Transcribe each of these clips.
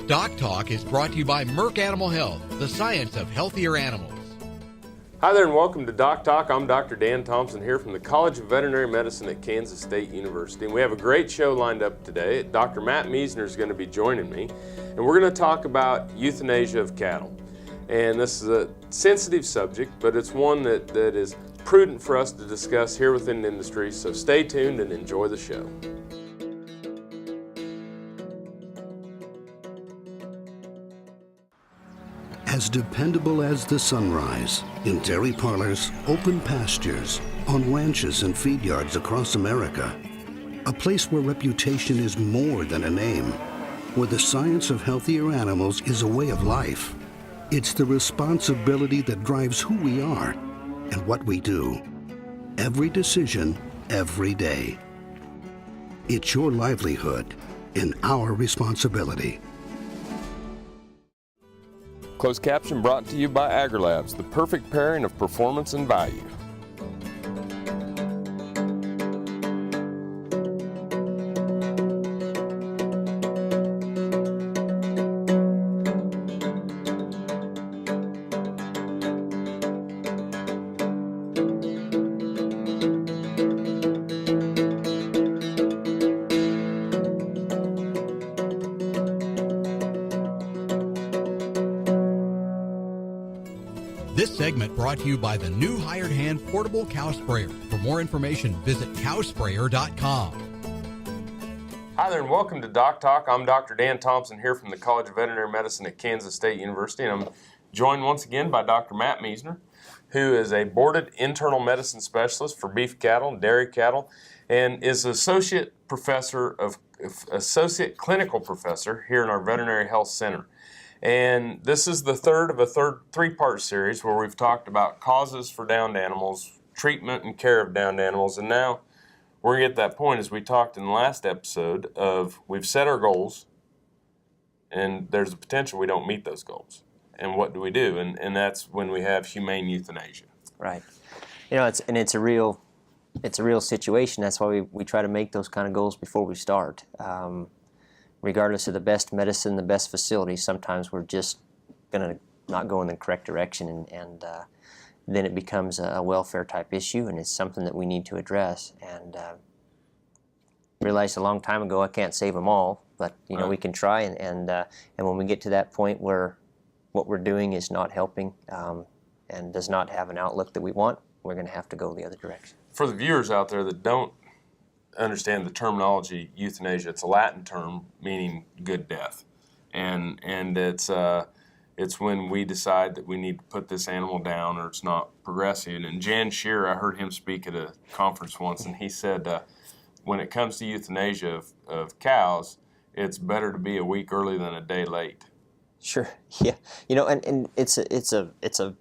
DocTalk is brought to you by Merck Animal Health, the science of healthier animals. Hi there and welcome to DocTalk. I'm Dr. Dan Thomson here from the College of Veterinary Medicine at Kansas State University. And we have a great show lined up today. Dr. Matt Miesner is going to be joining me. And we're going to talk about euthanasia of cattle. And this is a sensitive subject, but it's one that is prudent for us to discuss here within the industry. So stay tuned and enjoy the show. As dependable as the sunrise, in dairy parlors, open pastures, on ranches and feed yards across America, a place where reputation is more than a name, where the science of healthier animals is a way of life. It's the responsibility that drives who we are and what we do. Every decision, every day. It's your livelihood and our responsibility. Closed caption brought to you by AgriLabs, the perfect pairing of performance and value. This segment brought to you by the new Hired Hand Portable Cow Sprayer. For more information, visit cowsprayer.com. Hi there and welcome to DocTalk. I'm Dr. Dan Thomson here from the College of Veterinary Medicine at Kansas State University, and I'm joined once again by Dr. Matt Miesner, who is a boarded internal medicine specialist for beef cattle and dairy cattle, and is associate clinical professor here in our Veterinary Health Center. And this is the third of a three-part series where we've talked about causes for downed animals, treatment and care of downed animals, and now we're going to get that point, as we talked in the last episode, of we've set our goals and there's a potential we don't meet those goals. And what do we do? And that's when we have humane euthanasia. Right. You know, it's a real situation. That's why we try to make those kind of goals before we start. Regardless of the best medicine, the best facility, sometimes we're just going to not go in the correct direction, and then it becomes a welfare type issue, and it's something that we need to address. And realized a long time ago I can't save them all, but you know, we can try, and when we get to that point where what we're doing is not helping and does not have an outlook that we want, we're going to have to go the other direction. For the viewers out there that don't understand the terminology euthanasia, it's a Latin term meaning good death, and it's when we decide that we need to put this animal down or it's not progressing. And Jan Shearer, I heard him speak at a conference once, and he said when it comes to euthanasia of cows, it's better to be a week early than a day late. Sure. Yeah. You know, and it's a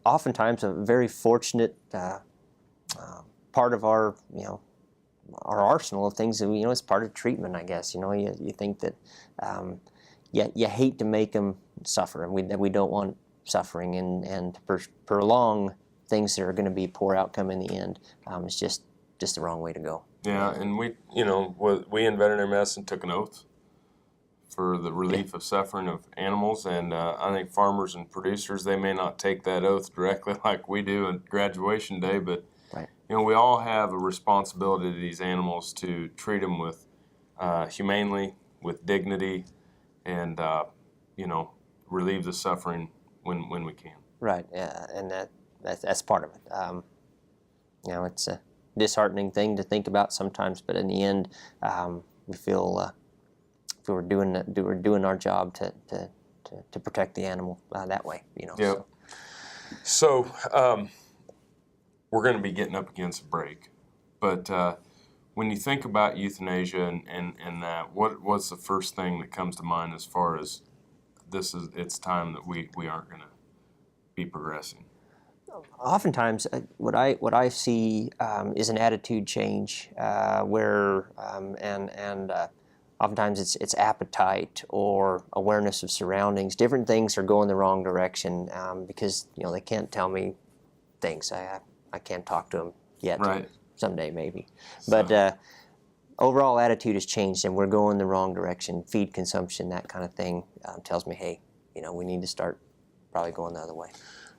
oftentimes a very fortunate part of our our arsenal of things that it's part of treatment, I guess. You think that you hate to make them suffer, and we don't want suffering, and to prolong things that are going to be poor outcome in the end. It's just the wrong way to go. Yeah, and we in veterinary medicine took an oath for the relief of suffering of animals, and I think farmers and producers, they may not take that oath directly like we do at graduation day, but we all have a responsibility to these animals to treat them with humanely, with dignity, and relieve the suffering when we can. Right, and that's part of it. It's a disheartening thing to think about sometimes, but in the end, we feel we're doing our job to protect the animal that way. Yeah. So we're going to be getting up against a break, but when you think about euthanasia and that, what's the first thing that comes to mind as far as it's time that we aren't going to be progressing? Oftentimes, what I see is an attitude change where oftentimes it's appetite or awareness of surroundings. Different things are going the wrong direction because they can't tell me things. I can't talk to them yet. Right. Someday maybe, but overall attitude has changed, and we're going the wrong direction. Feed consumption, that kind of thing, tells me, hey, we need to start probably going the other way.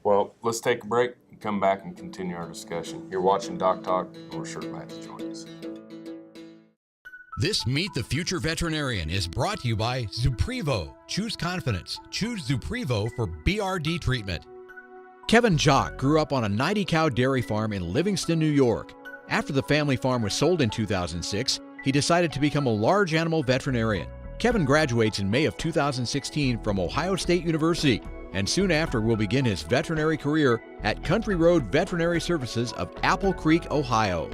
Well, let's take a break and come back and continue our discussion. You're watching Doc Talk, and we're sure glad to join us. This Meet the Future Veterinarian is brought to you by Zuprevo. Choose confidence. Choose Zuprevo for BRD treatment. Kevin Jock grew up on a 90-cow dairy farm in Livingston, New York. After the family farm was sold in 2006, he decided to become a large animal veterinarian. Kevin graduates in May of 2016 from Ohio State University, and soon after will begin his veterinary career at Country Road Veterinary Services of Apple Creek, Ohio.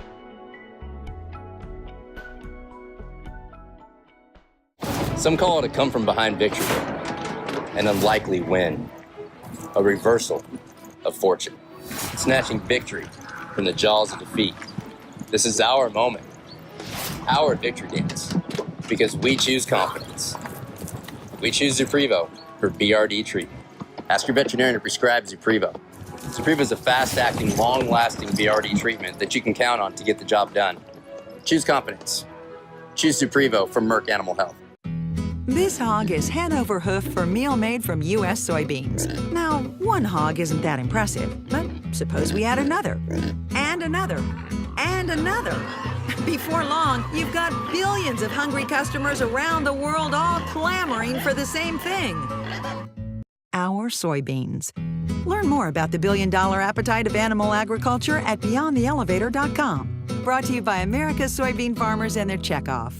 Some call it a come-from-behind victory, an unlikely win, a reversal of fortune, snatching victory from the jaws of defeat. This is our moment, our victory dance, because we choose confidence. We choose Zuprevo for BRD treatment. Ask your veterinarian to prescribe Zuprevo. Zuprevo is a fast-acting, long-lasting BRD treatment that you can count on to get the job done. Choose confidence. Choose Zuprevo from Merck Animal Health. This hog is Hanover hoof for meal made from U.S. soybeans. Now, one hog isn't that impressive, but suppose we add another, and another, and another. Before long, you've got billions of hungry customers around the world all clamoring for the same thing. Our soybeans. Learn more about the billion-dollar appetite of animal agriculture at BeyondTheElevator.com. Brought to you by America's soybean farmers and their checkoff.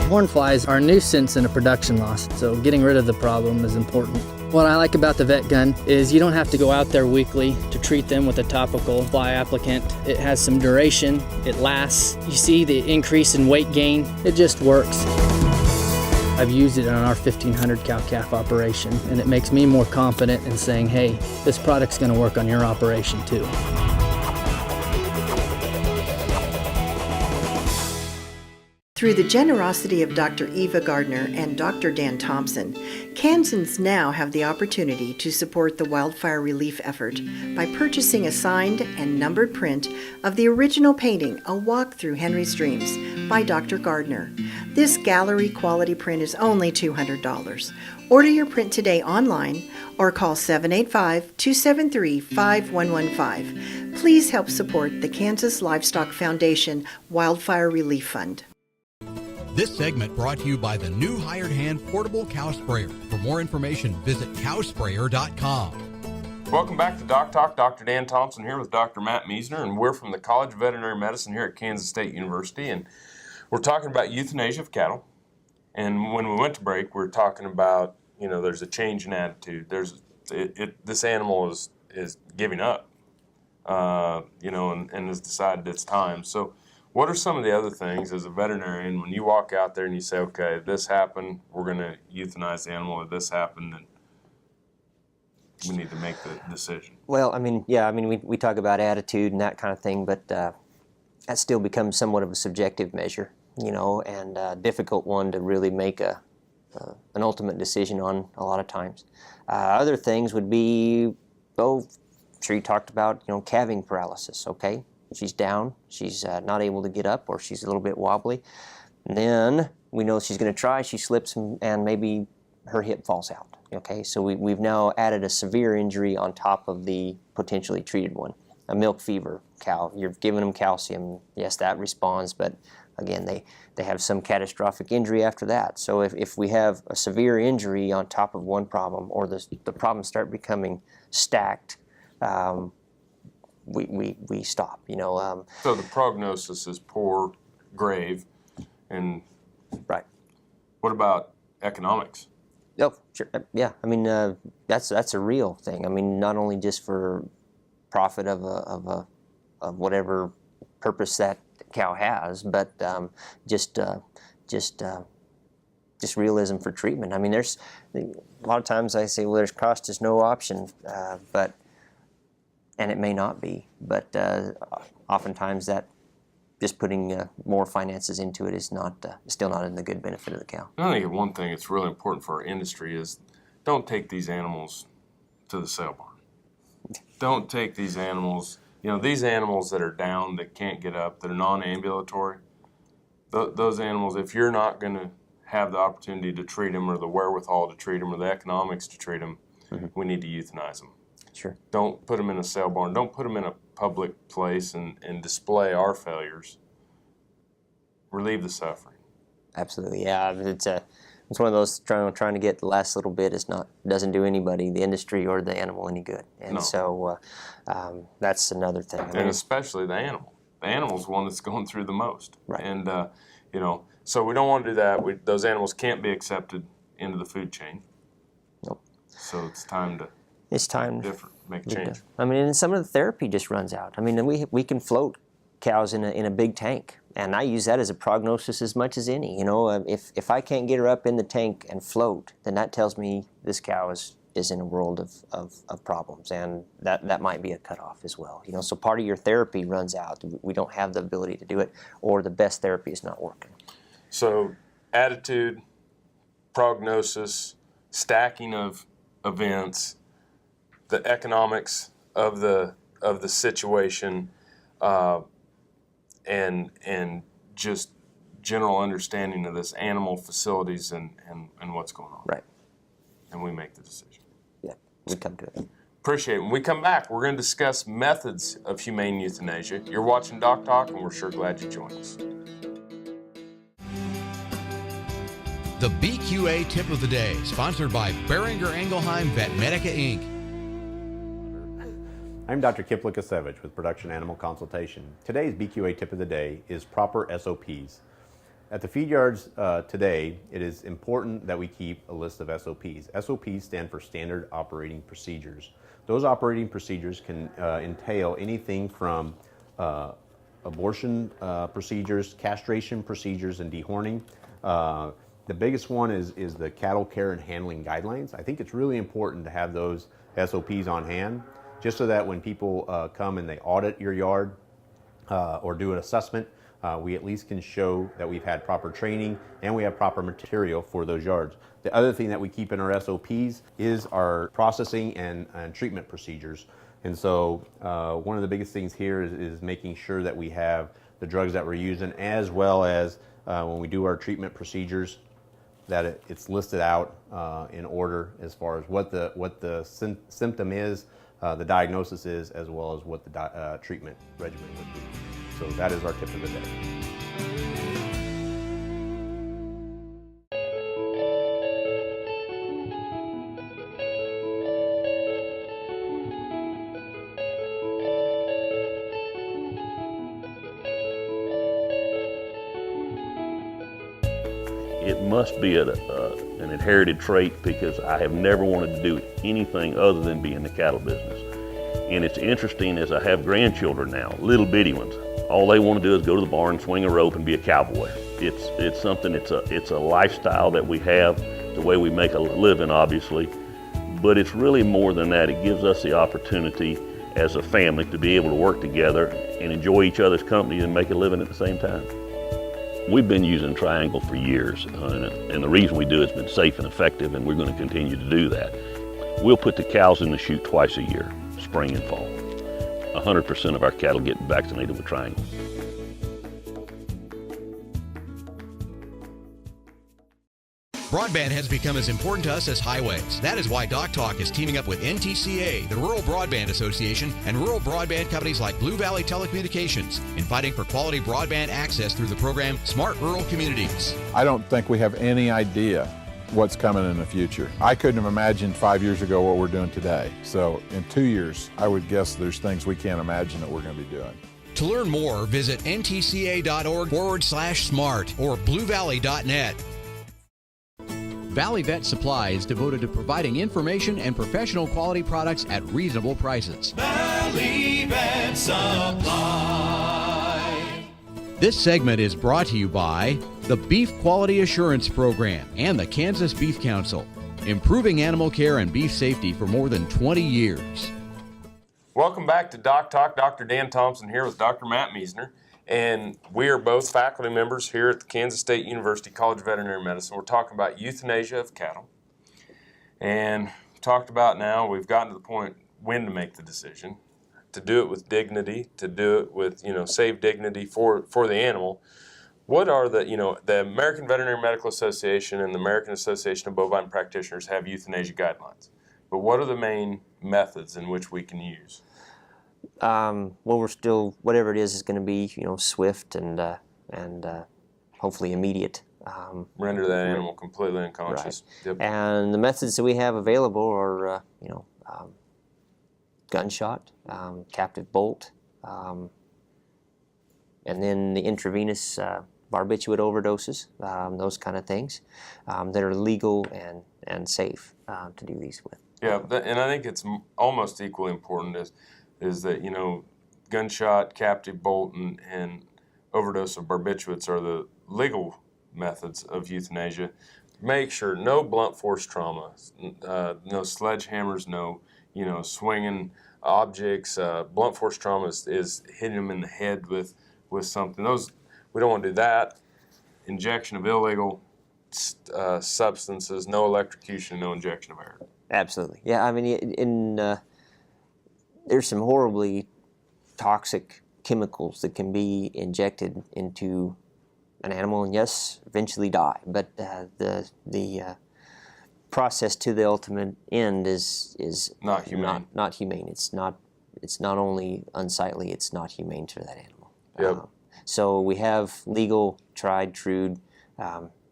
Horn flies are a nuisance and a production loss, so getting rid of the problem is important. What I like about the vet gun is you don't have to go out there weekly to treat them with a topical fly applicant. It has some duration, it lasts. You see the increase in weight gain, it just works. I've used it on our 1,500 cow-calf operation, and it makes me more confident in saying, hey, this product's gonna work on your operation too. Through the generosity of Dr. Eva Gardner and Dr. Dan Thomson, Kansans now have the opportunity to support the wildfire relief effort by purchasing a signed and numbered print of the original painting, A Walk Through Henry's Dreams, by Dr. Gardner. This gallery quality print is only $200. Order your print today online or call 785-273-5115. Please help support the Kansas Livestock Foundation Wildfire Relief Fund. This segment brought to you by the new Hired Hand Portable Cow Sprayer. For more information, visit cowsprayer.com. Welcome back to Doc Talk. Dr. Dan Thomson here with Dr. Matt Miesner, and we're from the College of Veterinary Medicine here at Kansas State University, and we're talking about euthanasia of cattle. And when we went to break, we were talking about, there's a change in attitude. This animal is giving up, and has decided it's time. So what are some of the other things as a veterinarian when you walk out there and you say, okay, this happened, we're going to euthanize the animal, or this happened, and we need to make the decision? Well, we talk about attitude and that kind of thing, but that still becomes somewhat of a subjective measure, and a difficult one to really make an ultimate decision on a lot of times. Other things would be, I'm sure you talked about, calving paralysis, okay? She's down, she's not able to get up, or she's a little bit wobbly. And then we know she's going to try, she slips and maybe her hip falls out. Okay, so we've now added a severe injury on top of the potentially treated one. A milk fever cow, you're giving them calcium, yes, that responds, but again, they have some catastrophic injury after that. So if we have a severe injury on top of one problem, or the problems start becoming stacked, we stop, So the prognosis is poor, grave, and right. What about economics? Oh, sure. Yeah, that's a real thing. Not only just for profit of whatever purpose that cow has, but just realism for treatment. There's a lot of times I say, well, there's cost is no option, and it may not be, but oftentimes that just putting more finances into it is not still not in the good benefit of the cow. I think one thing that's really important for our industry is don't take these animals to the sale barn. Don't take these animals You know, these animals that are down, that can't get up, that are non-ambulatory, those animals, if you're not going to have the opportunity to treat them or the wherewithal to treat them or the economics to treat them, we need to euthanize them. Sure. Don't put them in a sale barn. Don't put them in a public place and display our failures. Relieve the suffering. Absolutely, yeah. It's one of those trying to get the last little bit doesn't do anybody, the industry or the animal, any good. And No. so that's another thing. And especially the animal. The animal's the one that's going through the most. Right. And you know, so we don't want to do that. Those animals can't be accepted into the food chain. Nope. So it's time to make a change. I mean, and some of the therapy just runs out. I mean, we can float cows in a big tank, and I use that as a prognosis as much as any. You know, if I can't get her up in the tank and float, then that tells me this cow is in a world of problems, and that might be a cutoff as well. You know, so part of your therapy runs out. We don't have the ability to do it, or the best therapy is not working. So attitude, prognosis, stacking of events, the economics of the situation, and just general understanding of this animal facilities and what's going on. Right. And we make the decision. Yeah, we come to it. Appreciate it. When we come back, we're going to discuss methods of humane euthanasia. You're watching DocTalk, and we're sure glad you joined us. The BQA Tip of the Day, sponsored by Beringer Engelheim Vetmedica, Inc. I'm Dr. Kip Lukasevich with Production Animal Consultation. Today's BQA Tip of the Day is proper SOPs. At the feed yards today, it is important that we keep a list of SOPs. SOPs stand for Standard Operating Procedures. Those operating procedures can entail anything from abortion procedures, castration procedures, and dehorning. The biggest one is the cattle care and handling guidelines. I think it's really important to have those SOPs on hand, just so that when people come and they audit your yard or do an assessment, we at least can show that we've had proper training and we have proper material for those yards. The other thing that we keep in our SOPs is our processing and treatment procedures. And so one of the biggest things here is making sure that we have the drugs that we're using, as well as when we do our treatment procedures, that it's listed out in order as far as what the symptom is, the diagnosis is, as well as what the treatment regimen would be. So that is our tip of the day. It must be an inherited trait, because I have never wanted to do anything other than be in the cattle business. And it's interesting, as I have grandchildren now, little bitty ones. All they want to do is go to the barn, swing a rope, and be a cowboy. It's something. It's a lifestyle that we have, the way we make a living, obviously. But it's really more than that. It gives us the opportunity as a family to be able to work together and enjoy each other's company and make a living at the same time. We've been using Triangle for years, and the reason we do it has been safe and effective, and we're going to continue to do that. We'll put the cows in the chute twice a year, spring and fall. 100% of our cattle get vaccinated with Triangle. Broadband has become as important to us as highways. That is why DocTalk is teaming up with NTCA, the Rural Broadband Association, and rural broadband companies like Blue Valley Telecommunications in fighting for quality broadband access through the program Smart Rural Communities. I don't think we have any idea what's coming in the future. I couldn't have imagined 5 years ago what we're doing today. So in 2 years, I would guess there's things we can't imagine that we're going to be doing. To learn more, visit ntca.org/smart or bluevalley.net. Valley Vet Supply is devoted to providing information and professional quality products at reasonable prices. Valley Vet Supply. This segment is brought to you by the Beef Quality Assurance Program and the Kansas Beef Council, improving animal care and beef safety for more than 20 years. Welcome back to DocTalk. Dr. Dan Thomson here with Dr. Matt Miesner. And we are both faculty members here at the Kansas State University College of Veterinary Medicine. We're talking about euthanasia of cattle. And we've talked about now, we've gotten to the point when to make the decision. to do it with dignity, to do it with, save dignity for the animal. What are the American Veterinary Medical Association and the American Association of Bovine Practitioners have euthanasia guidelines, but what are the main methods in which we can use? Well, we're still, whatever it is going to be, swift and hopefully immediate. Render that animal completely unconscious. Right. Yep. And the methods that we have available are, gunshot, captive bolt, and then the intravenous barbiturate overdoses, those kind of things that are legal and safe to do these with. Yeah, and I think it's almost equally important is that, gunshot, captive bolt, and overdose of barbiturates are the legal methods of euthanasia. Make sure no blunt force trauma, no sledgehammers, no, swinging objects. Blunt force trauma is hitting them in the head with something. We don't want to do that. Injection of illegal substances, no electrocution, no injection of air. Absolutely. Yeah, I mean, there's some horribly toxic chemicals that can be injected into an animal and, yes, eventually die. But the process to the ultimate end is not humane. Not humane. It's not only unsightly, it's not humane to that animal. Yep. So we have legal, tried, true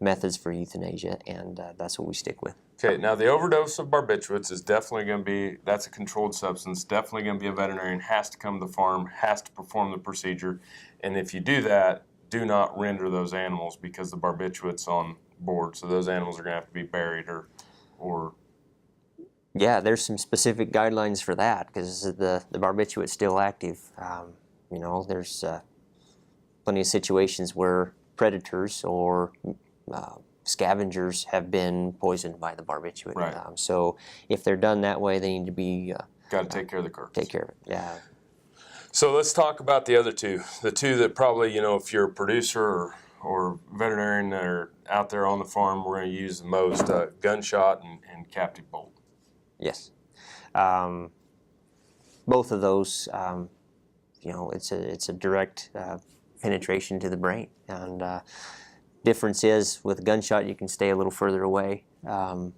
methods for euthanasia, and that's what we stick with. Okay, now the overdose of barbiturates is definitely going to be, that's a controlled substance, definitely going to be a veterinarian, has to come to the farm, has to perform the procedure, and if you do that, do not render those animals because the barbiturate's on board, so those animals are going to have to be buried or... Yeah, there's some specific guidelines for that because the barbiturate's still active. There's plenty of situations where predators or scavengers have been poisoned by the barbiturate. Right. So if they're done that way, they need to be... Got to take care of the carcass. Take care of it, yeah. So let's talk about the other two. The two that probably, if you're a producer or veterinarian that are out there on the farm, we're going to use the most, gunshot and captive bolt. Yes. Both of those, it's a direct penetration to the brain. And difference is with a gunshot, you can stay a little further away, a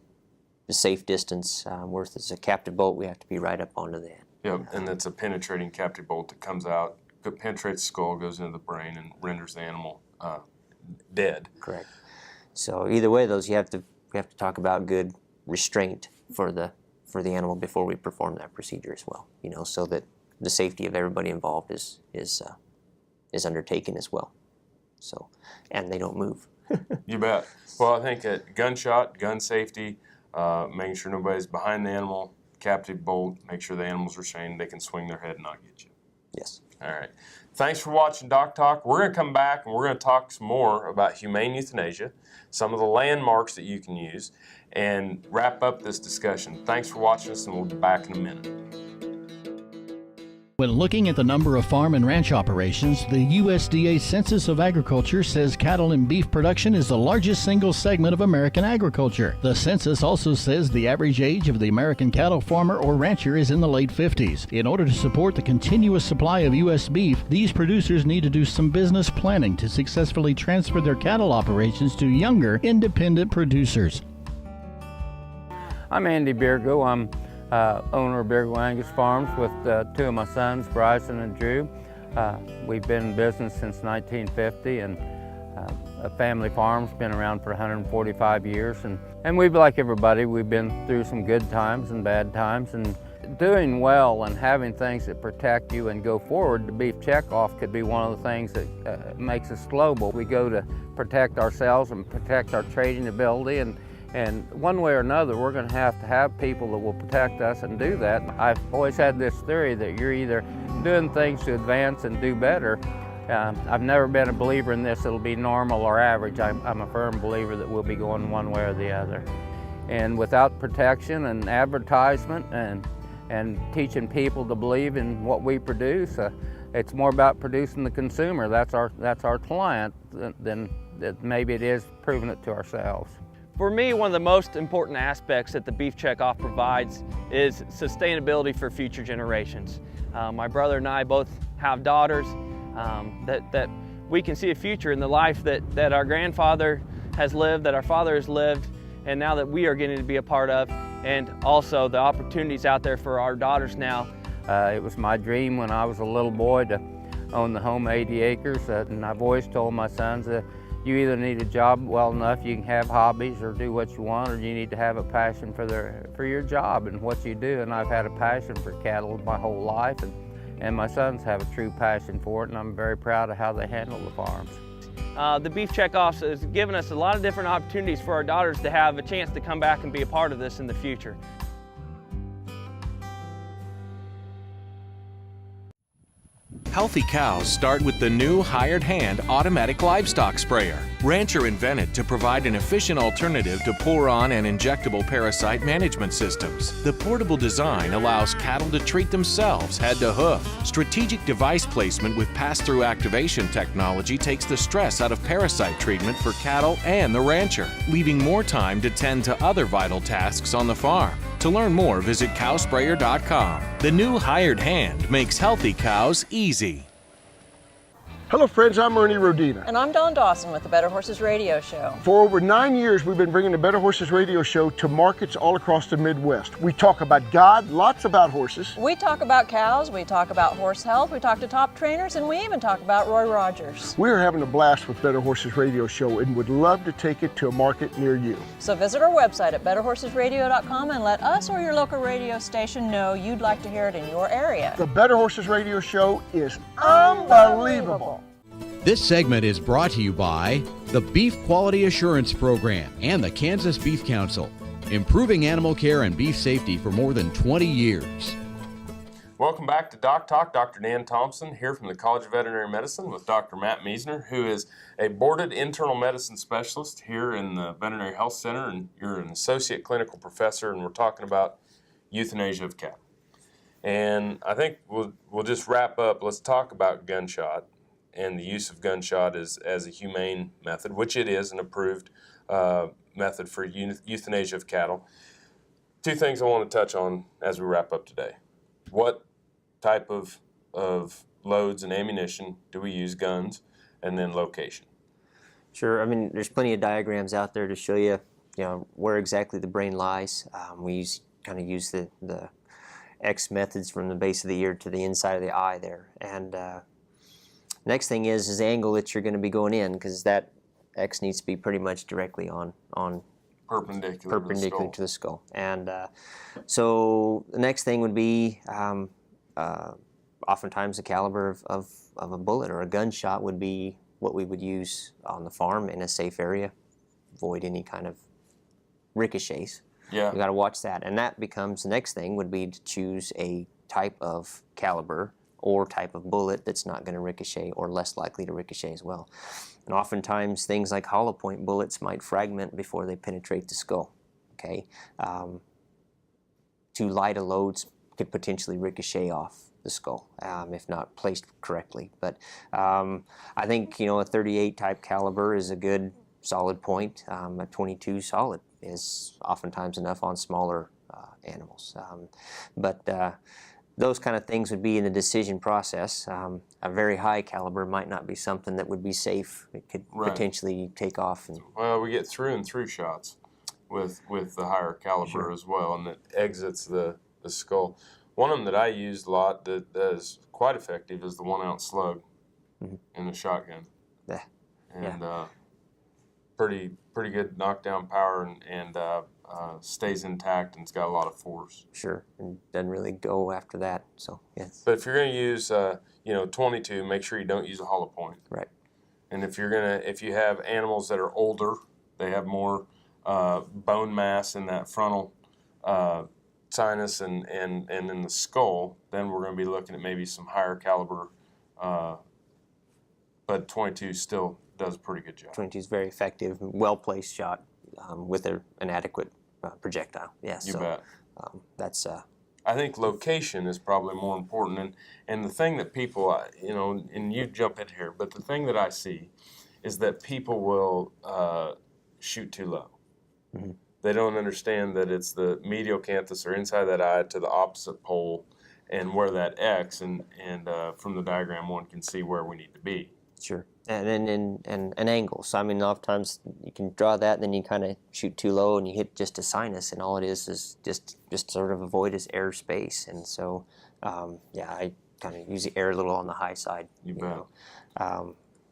safe distance. Whereas it's a captive bolt, we have to be right up onto the head. Yep, and it's a penetrating captive bolt that comes out, penetrates the skull, goes into the brain, and renders the animal dead. Correct. So either way, we have to talk about good restraint for the animal before we perform that procedure as well. So that the safety of everybody involved is undertaken as well. So, and they don't move. You bet. Well, I think at gunshot, gun safety, making sure nobody's behind the animal, captive bolt, make sure the animals are trained, they can swing their head and not get you. Yes. All right. Thanks for watching DocTalk. We're going to come back and we're going to talk some more about humane euthanasia, some of the landmarks that you can use, and wrap up this discussion. Thanks for watching us, and we'll be back in a minute. When looking at the number of farm and ranch operations, the USDA Census of Agriculture says cattle and beef production is the largest single segment of American agriculture. The census also says the average age of the American cattle farmer or rancher is in the late 50s. In order to support the continuous supply of U.S. beef, these producers need to do some business planning to successfully transfer their cattle operations to younger, independent producers. I'm Andy Biergo. I'm owner of Biergo Angus Farms with two of my sons, Bryson and Drew. We've been in business since 1950, and a family farm's been around for 145 years. And we've, like everybody, we've been through some good times and bad times. And doing well and having things that protect you and go forward, the beef checkoff could be one of the things that makes us global. We go to protect ourselves and protect our trading ability, and one way or another, we're going to have people that will protect us and do that. I've always had this theory that you're either doing things to advance and do better. I've never been a believer in this, it'll be normal or average. I'm a firm believer that we'll be going one way or the other. And without protection and advertisement and teaching people to believe in what we produce, it's more about producing the consumer. That's our client than maybe it is proving it to ourselves. For me, one of the most important aspects that the beef checkoff provides is sustainability for future generations. My brother and I both have daughters, that we can see a future in the life that our grandfather has lived, that our father has lived, and now that we are getting to be a part of, and also the opportunities out there for our daughters now. It was my dream when I was a little boy to own the home 80 acres, and I've always told my sons that you either need a job well enough you can have hobbies or do what you want, or you need to have a passion for your job and what you do. And I've had a passion for cattle my whole life, and my sons have a true passion for it, and I'm very proud of how they handle the farms. The beef checkoffs has given us a lot of different opportunities for our daughters to have a chance to come back and be a part of this in the future. Healthy cows start with the new hired hand automatic livestock sprayer. Rancher invented to provide an efficient alternative to pour-on and injectable parasite management systems. The portable design allows cattle to treat themselves head to hoof. Strategic device placement with pass-through activation technology takes the stress out of parasite treatment for cattle and the rancher, leaving more time to tend to other vital tasks on the farm. To learn more, visit cowsprayer.com. The new hired hand makes healthy cows easy. Hello friends, I'm Ernie Rodina. And I'm Dawn Dawson with the Better Horses Radio Show. For over 9 years, we've been bringing the Better Horses Radio Show to markets all across the Midwest. We talk about God, lots about horses. We talk about cows, we talk about horse health, we talk to top trainers, and we even talk about Roy Rogers. We're having a blast with Better Horses Radio Show and would love to take it to a market near you. So visit our website at betterhorsesradio.com and let us or your local radio station know you'd like to hear it in your area. The Better Horses Radio Show is unbelievable. This segment is brought to you by the Beef Quality Assurance Program and the Kansas Beef Council, improving animal care and beef safety for more than 20 years. Welcome back to DocTalk. Dr. Dan Thomson here from the College of Veterinary Medicine with Dr. Matt Miesner, who is a boarded internal medicine specialist here in the Veterinary Health Center, and you're an associate clinical professor, and we're talking about euthanasia of cattle. And I think we'll just wrap up. Let's talk about gunshot and the use of gunshot as a humane method, which it is an approved method for euthanasia of cattle. Two things I want to touch on as we wrap up today. What type of loads and ammunition do we use, guns, and then location? Sure. I mean, there's plenty of diagrams out there to show you, where exactly the brain lies. We kind of use the X methods from the base of the ear to the inside of the eye there. And next thing is the angle that you're going to be going in, because that X needs to be pretty much directly on perpendicular to the skull. And so the next thing would be oftentimes the caliber of a bullet or a gunshot would be what we would use on the farm in a safe area, avoid any kind of ricochets. Yeah. You got to watch that. And that becomes the next thing would be to choose a type of caliber or type of bullet that's not going to ricochet or less likely to ricochet as well. And oftentimes things like hollow point bullets might fragment before they penetrate the skull. Okay, too light a loads could potentially ricochet off the skull if not placed correctly. But I think a 38 type caliber is a good solid point. A 22 solid is oftentimes enough on smaller animals. Those kind of things would be in the decision process. A very high caliber might not be something that would be safe. It could potentially take off. Well, we get through and through shots with the higher caliber as well, and it exits the skull. One of them that I used a lot that is quite effective is the 1 ounce slug in the shotgun. And pretty good knockdown power and stays intact and it's got a lot of force. Sure, and doesn't really go after that. So yes. But if you're going to use 22, make sure you don't use a hollow point. Right. And if you have animals that are older, they have more bone mass in that frontal sinus and in the skull, then we're going to be looking at maybe some higher caliber. But 22 still does a pretty good job. 22 is very effective, well-placed shot with an adequate projectile. Yes. You bet. That's. I think location is probably more important, and the thing that people, and you jump in here, but the thing that I see is that people will shoot too low. Mm-hmm. They don't understand that it's the medial canthus or inside that eye to the opposite pole, and where that X, and from the diagram one can see where we need to be. Sure. And angles. I mean, a lot of times you can draw that, and then you kind of shoot too low, and you hit just a sinus, and all it is just sort of avoid is air space. And so, yeah, I kind of use the air a little on the high side. You bet.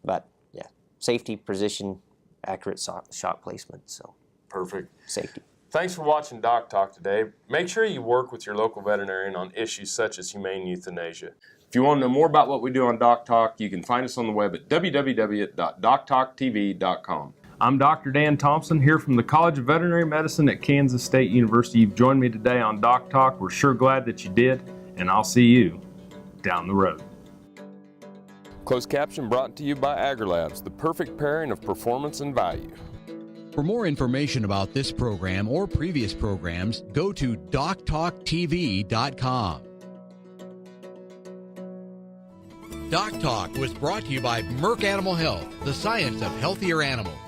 But yeah, safety, position, accurate shot placement. So perfect. Safety. Thanks for watching DocTalk today. Make sure you work with your local veterinarian on issues such as humane euthanasia. If you want to know more about what we do on DocTalk, you can find us on the web at www.doctalktv.com. I'm Dr. Dan Thomson here from the College of Veterinary Medicine at Kansas State University. You've joined me today on DocTalk. We're sure glad that you did, and I'll see you down the road. Closed caption brought to you by AgriLabs, the perfect pairing of performance and value. For more information about this program or previous programs, go to DocTalkTV.com. DocTalk was brought to you by Merck Animal Health, the science of healthier animals.